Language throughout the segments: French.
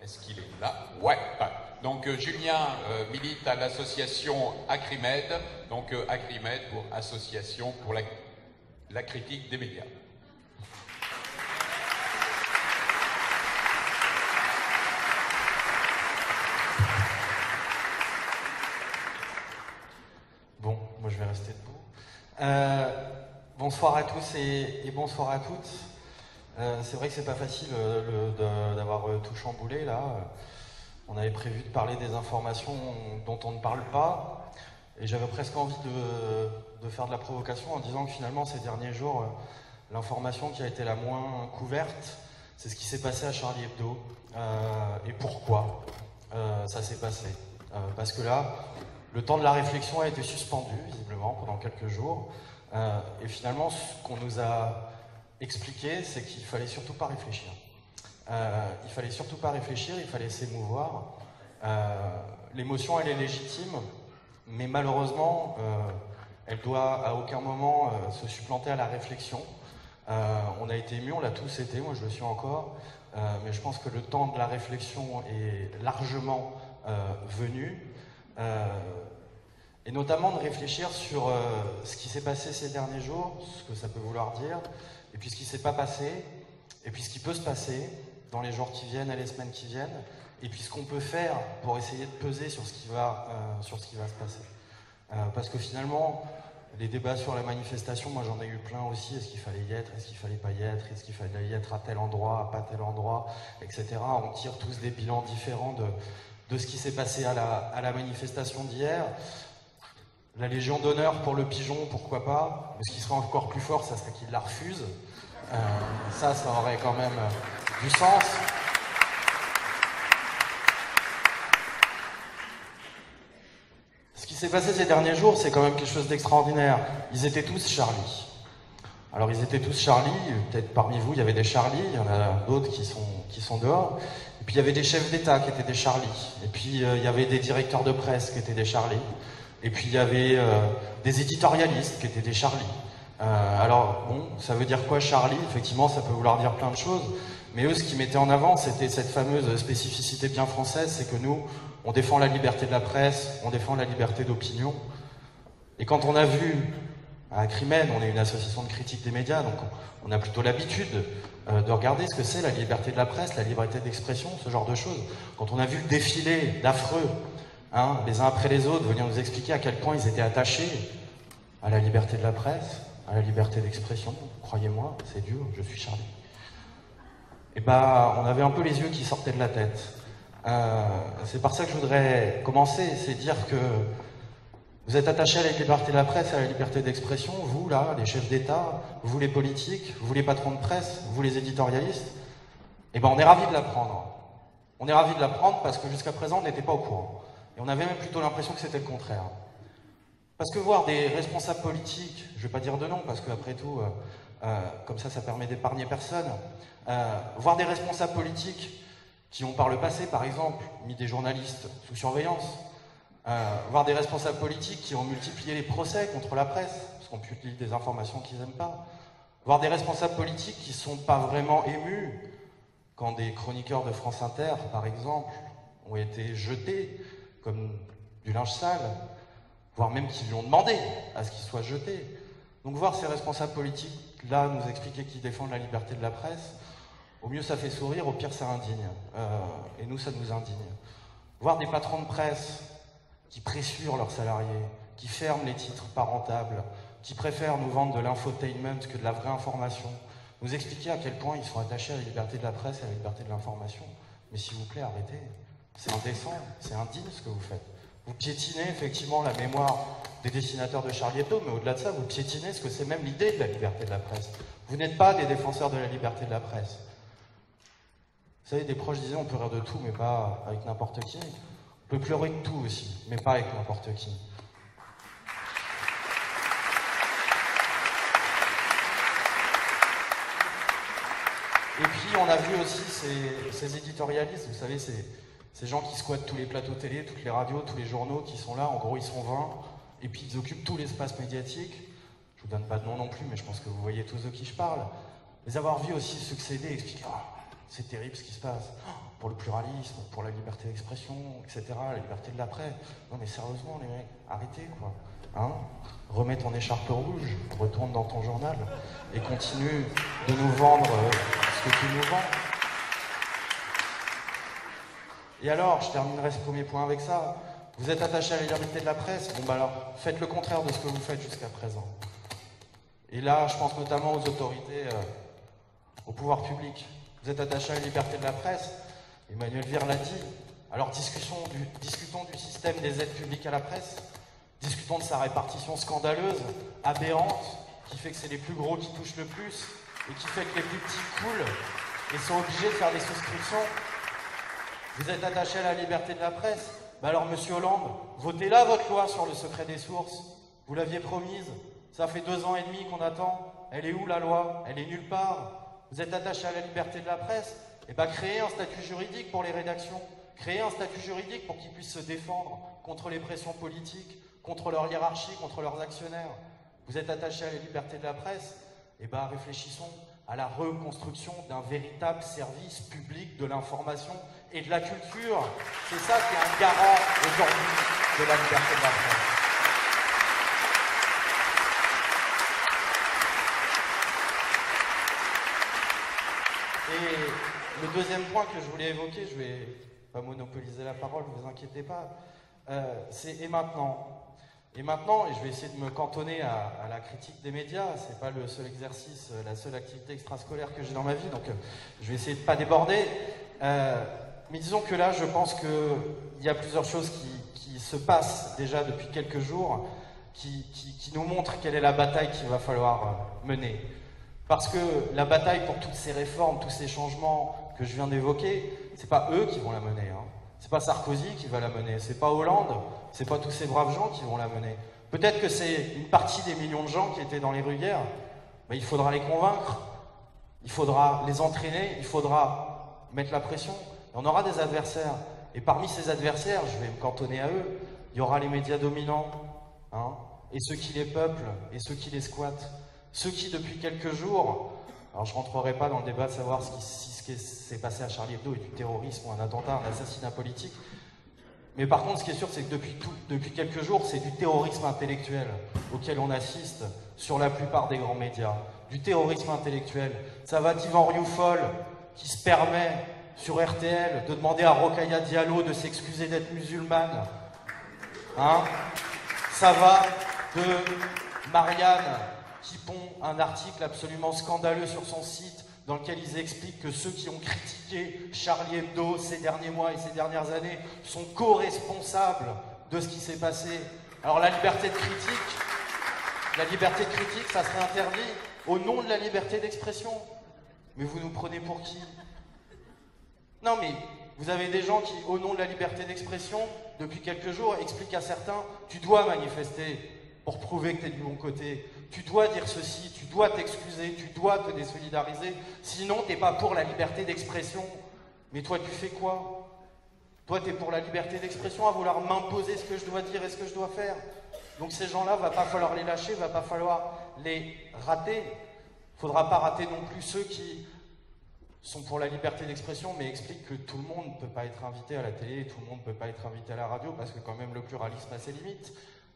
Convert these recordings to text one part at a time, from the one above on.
Est-ce qu'il est là? Ouais. Donc Julien milite à l'association Acrimed, donc Acrimed pour Association pour la critique des médias. Bon, moi je vais rester debout. Bonsoir à tous et bonsoir à toutes. C'est vrai que c'est pas facile d'avoir tout chamboulé là. On avait prévu de parler des informations dont on ne parle pas, et j'avais presque envie de faire de la provocation en disant que finalement ces derniers jours, l'information qui a été la moins couverte, c'est ce qui s'est passé à Charlie Hebdo. Et pourquoi ça s'est passé. Parce que là, le temps de la réflexion a été suspendu, visiblement, pendant quelques jours. Et finalement, ce qu'on nous a expliqué, c'est qu'il fallait surtout pas réfléchir. Il fallait surtout pas réfléchir, il fallait s'émouvoir. L'émotion, elle est légitime, mais malheureusement, elle doit à aucun moment se supplanter à la réflexion. On a été émus, on l'a tous été, moi je le suis encore, mais je pense que le temps de la réflexion est largement venu. Et notamment de réfléchir sur ce qui s'est passé ces derniers jours, ce que ça peut vouloir dire, et puis ce qui ne s'est pas passé, et puis ce qui peut se passer dans les jours qui viennent et les semaines qui viennent, et puis ce qu'on peut faire pour essayer de peser sur ce qui va se passer. Parce que finalement, les débats sur la manifestation, moi j'en ai eu plein aussi. Est-ce qu'il fallait y être? Est-ce qu'il fallait pas y être? Est-ce qu'il fallait y être à tel endroit, à pas tel endroit, etc. On tire tous des bilans différents de ce qui s'est passé à la manifestation d'hier. La Légion d'honneur pour le pigeon, pourquoi pas? Mais ce qui serait encore plus fort, ça serait qu'il la refuse. Ça aurait quand même du sens. Ce qui s'est passé ces derniers jours, c'est quand même quelque chose d'extraordinaire. Ils étaient tous Charlie. Alors ils étaient tous Charlie, peut-être parmi vous il y avait des Charlie, il y en a d'autres qui sont dehors. Et puis il y avait des chefs d'État qui étaient des Charlie. Et puis il y avait des directeurs de presse qui étaient des Charlie. Et puis il y avait des éditorialistes qui étaient des Charlie. Alors bon, ça veut dire quoi Charlie? Effectivement, ça peut vouloir dire plein de choses. Mais eux, ce qu'ils mettaient en avant, c'était cette fameuse spécificité bien française, c'est que nous, on défend la liberté de la presse, on défend la liberté d'opinion. Et quand on a vu, à Acrimed, on est une association de critique des médias, donc on a plutôt l'habitude de regarder ce que c'est la liberté de la presse, la liberté d'expression, ce genre de choses. Quand on a vu le défilé d'affreux, les uns après les autres, venir nous expliquer à quel point ils étaient attachés à la liberté de la presse, à la liberté d'expression, croyez-moi, c'est dur, je suis Charlie. Et on avait un peu les yeux qui sortaient de la tête. C'est par ça que je voudrais commencer, c'est dire que vous êtes attachés à la liberté de la presse, à la liberté d'expression, vous là, les chefs d'État, vous les politiques, vous les patrons de presse, vous les éditorialistes, on est ravis de l'apprendre. On est ravis de l'apprendre parce que jusqu'à présent on n'était pas au courant. Et on avait même plutôt l'impression que c'était le contraire. Parce que voir des responsables politiques, je ne vais pas dire de nom parce qu'après tout, comme ça permet d'épargner personne, voir des responsables politiques qui ont par le passé, par exemple, mis des journalistes sous surveillance, voir des responsables politiques qui ont multiplié les procès contre la presse, parce qu'on publie des informations qu'ils n'aiment pas, voir des responsables politiques qui ne sont pas vraiment émus quand des chroniqueurs de France Inter, par exemple, ont été jetés comme du linge sale, voire même qu'ils lui ont demandé à ce qu'il soit jeté. Donc voir ces responsables politiques-là nous expliquer qu'ils défendent la liberté de la presse, au mieux ça fait sourire, au pire ça indigne. Et nous, ça nous indigne. Voir des patrons de presse qui pressurent leurs salariés, qui ferment les titres pas rentables, qui préfèrent nous vendre de l'infotainment que de la vraie information, nous expliquer à quel point ils sont attachés à la liberté de la presse et à la liberté de l'information. Mais s'il vous plaît, arrêtez. C'est indécent, c'est indigne ce que vous faites. Vous piétinez effectivement la mémoire des dessinateurs de Charlie Hebdo, mais au-delà de ça, vous piétinez ce que c'est même l'idée de la liberté de la presse. Vous n'êtes pas des défenseurs de la liberté de la presse. Vous savez, des proches disaient on peut rire de tout, mais pas avec n'importe qui. On peut pleurer de tout aussi, mais pas avec n'importe qui. Et puis on a vu aussi ces éditorialistes, vous savez, ces gens qui squattent tous les plateaux télé, toutes les radios, tous les journaux qui sont là, en gros ils sont 20, et puis ils occupent tout l'espace médiatique. Je vous donne pas de nom non plus, mais je pense que vous voyez tous de qui je parle. Les avoir vus aussi succéder, expliquer c'est terrible ce qui se passe. Pour le pluralisme, pour la liberté d'expression, etc., la liberté de l'après. Non mais sérieusement les mecs, arrêtez quoi. Hein, remets ton écharpe rouge, retourne dans ton journal et continue de nous vendre ce que tu nous vends. Et alors, je terminerai ce premier point avec ça. Vous êtes attaché à la liberté de la presse, bon bah alors, faites le contraire de ce que vous faites jusqu'à présent. Et là, je pense notamment aux autorités, au pouvoir public. Vous êtes attaché à la liberté de la presse, Emmanuel Vire l'a dit. Alors discutons du système des aides publiques à la presse, discutons de sa répartition scandaleuse, aberrante, qui fait que c'est les plus gros qui touchent le plus, et qui fait que les plus petits coulent, et sont obligés de faire des souscriptions. Vous êtes attaché à la liberté de la presse? Bah alors, monsieur Hollande, votez là votre loi sur le secret des sources. Vous l'aviez promise. Ça fait 2 ans et demi qu'on attend. Elle est où la loi? Elle est nulle part. Vous êtes attaché à la liberté de la presse? Eh bien, créez un statut juridique pour les rédactions. Créez un statut juridique pour qu'ils puissent se défendre contre les pressions politiques, contre leur hiérarchie, contre leurs actionnaires. Vous êtes attaché à la liberté de la presse? Eh bien, réfléchissons à la reconstruction d'un véritable service public de l'information et de la culture. C'est ça qui est un garant aujourd'hui de la liberté de la presse. Et le deuxième point que je voulais évoquer, je vais pas monopoliser la parole, ne vous inquiétez pas, c'est et maintenant. Et maintenant, et je vais essayer de me cantonner à la critique des médias, c'est pas le seul exercice, la seule activité extrascolaire que j'ai dans ma vie, donc je vais essayer de pas déborder. Mais disons que là, je pense qu'il y a plusieurs choses qui se passent déjà depuis quelques jours, qui nous montrent quelle est la bataille qu'il va falloir mener. Parce que la bataille pour toutes ces réformes, tous ces changements que je viens d'évoquer, c'est pas eux qui vont la mener, hein. C'est pas Sarkozy qui va la mener, c'est pas Hollande, c'est pas tous ces braves gens qui vont la mener. Peut-être que c'est une partie des millions de gens qui étaient dans les rues hier, mais il faudra les convaincre, il faudra les entraîner, il faudra mettre la pression. Et on aura des adversaires. Et parmi ces adversaires, je vais me cantonner à eux, il y aura les médias dominants, hein, et ceux qui les peuplent, et ceux qui les squattent. Ceux qui, depuis quelques jours, alors je ne rentrerai pas dans le débat de savoir si ce qui s'est passé à Charlie Hebdo est du terrorisme ou un attentat, un assassinat politique, mais par contre, ce qui est sûr, c'est que depuis quelques jours, c'est du terrorisme intellectuel auquel on assiste sur la plupart des grands médias. Du terrorisme intellectuel. Ça va d'Yvan Rioufol, qui se permet, sur RTL, de demander à Rokhaya Diallo de s'excuser d'être musulmane. Hein? Ça va de Marianne, qui pond un article absolument scandaleux sur son site dans lequel ils expliquent que ceux qui ont critiqué Charlie Hebdo ces derniers mois et ces dernières années sont co-responsables de ce qui s'est passé. Alors la liberté de critique, ça serait interdit au nom de la liberté d'expression. Mais vous nous prenez pour qui? Non mais vous avez des gens qui, au nom de la liberté d'expression, depuis quelques jours, expliquent à certains « tu dois manifester pour prouver que tu es du bon côté ». Tu dois dire ceci, tu dois t'excuser, tu dois te désolidariser, sinon t'es pas pour la liberté d'expression. Mais toi, tu fais quoi? Toi, t'es pour la liberté d'expression à vouloir m'imposer ce que je dois dire et ce que je dois faire. Donc ces gens-là, va pas falloir les lâcher, va pas falloir les rater. Faudra pas rater non plus ceux qui sont pour la liberté d'expression, mais expliquent que tout le monde ne peut pas être invité à la télé, tout le monde ne peut pas être invité à la radio, parce que quand même le pluralisme a ses limites.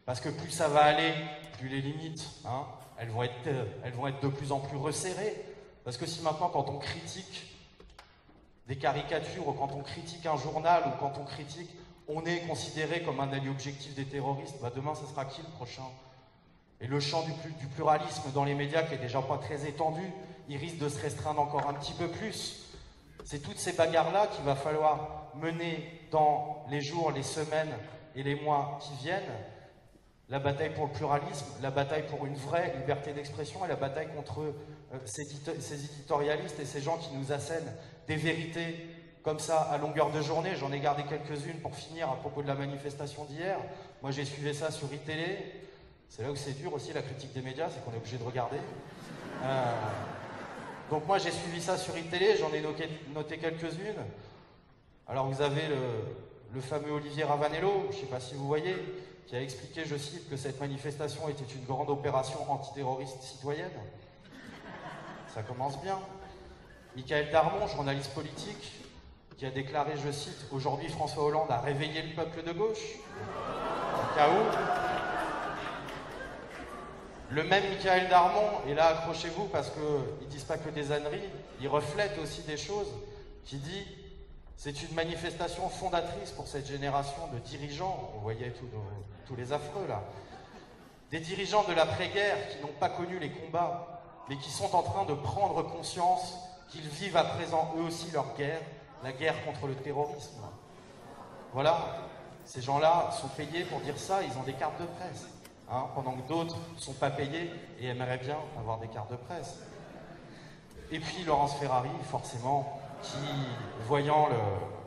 Parce que plus ça va aller, plus les limites, hein, elles vont être de plus en plus resserrées. Parce que si maintenant, quand on critique des caricatures, ou quand on critique un journal, ou quand on critique, on est considéré comme un allié objectif des terroristes, bah demain, ce sera qui le prochain? Et le champ du pluralisme dans les médias, qui est déjà pas très étendu, il risque de se restreindre encore un petit peu plus. C'est toutes ces bagarres-là qu'il va falloir mener dans les jours, les semaines et les mois qui viennent. La bataille pour le pluralisme, la bataille pour une vraie liberté d'expression et la bataille contre ces éditorialistes et ces gens qui nous assènent des vérités comme ça à longueur de journée. J'en ai gardé quelques-unes pour finir à propos de la manifestation d'hier. Moi j'ai suivi ça sur iTélé. C'est là où c'est dur aussi la critique des médias, c'est qu'on est obligé de regarder. Donc moi j'ai suivi ça sur iTélé, j'en ai noté quelques-unes. Alors vous avez le fameux Olivier Ravanello, je ne sais pas si vous voyez, qui a expliqué, je cite, que cette manifestation était une grande opération antiterroriste citoyenne. Ça commence bien. Michael Darmon, journaliste politique, qui a déclaré, je cite, « Aujourd'hui, François Hollande a réveillé le peuple de gauche », au cas où. Le même Michael Darmon, et là accrochez-vous parce qu'ils ne disent pas que des âneries, ils reflètent aussi des choses, qui dit « C'est une manifestation fondatrice pour cette génération de dirigeants », vous voyez tous les affreux là, des dirigeants de l'après-guerre qui n'ont pas connu les combats, mais qui sont en train de prendre conscience qu'ils vivent à présent eux aussi leur guerre, la guerre contre le terrorisme. Voilà, ces gens-là sont payés pour dire ça, ils ont des cartes de presse. Hein, pendant que d'autres ne sont pas payés et aimeraient bien avoir des cartes de presse. Et puis Laurence Ferrari, forcément, qui, voyant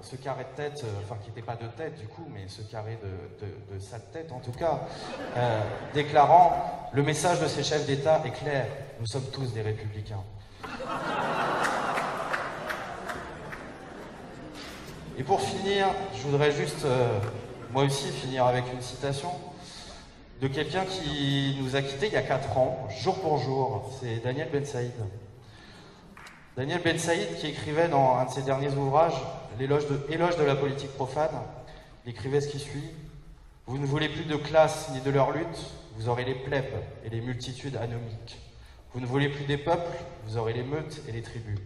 ce carré de tête, enfin qui n'était pas de tête du coup, mais ce carré de sa tête en tout cas, déclarant « Le message de ces chefs d'État est clair, nous sommes tous des républicains ». Et pour finir, je voudrais juste, moi aussi, finir avec une citation de quelqu'un qui nous a quittés il y a 4 ans, jour pour jour, c'est Daniel Ben Saïd. Daniel Ben Saïd qui écrivait dans un de ses derniers ouvrages, Éloge de la politique profane, il écrivait ce qui suit: « Vous ne voulez plus de classe ni de leur lutte, vous aurez les plèbes et les multitudes anomiques. Vous ne voulez plus des peuples, vous aurez les meutes et les tribus.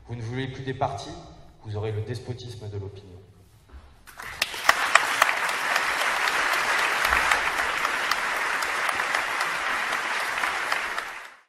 Vous ne voulez plus des partis, vous aurez le despotisme de l'opinion. »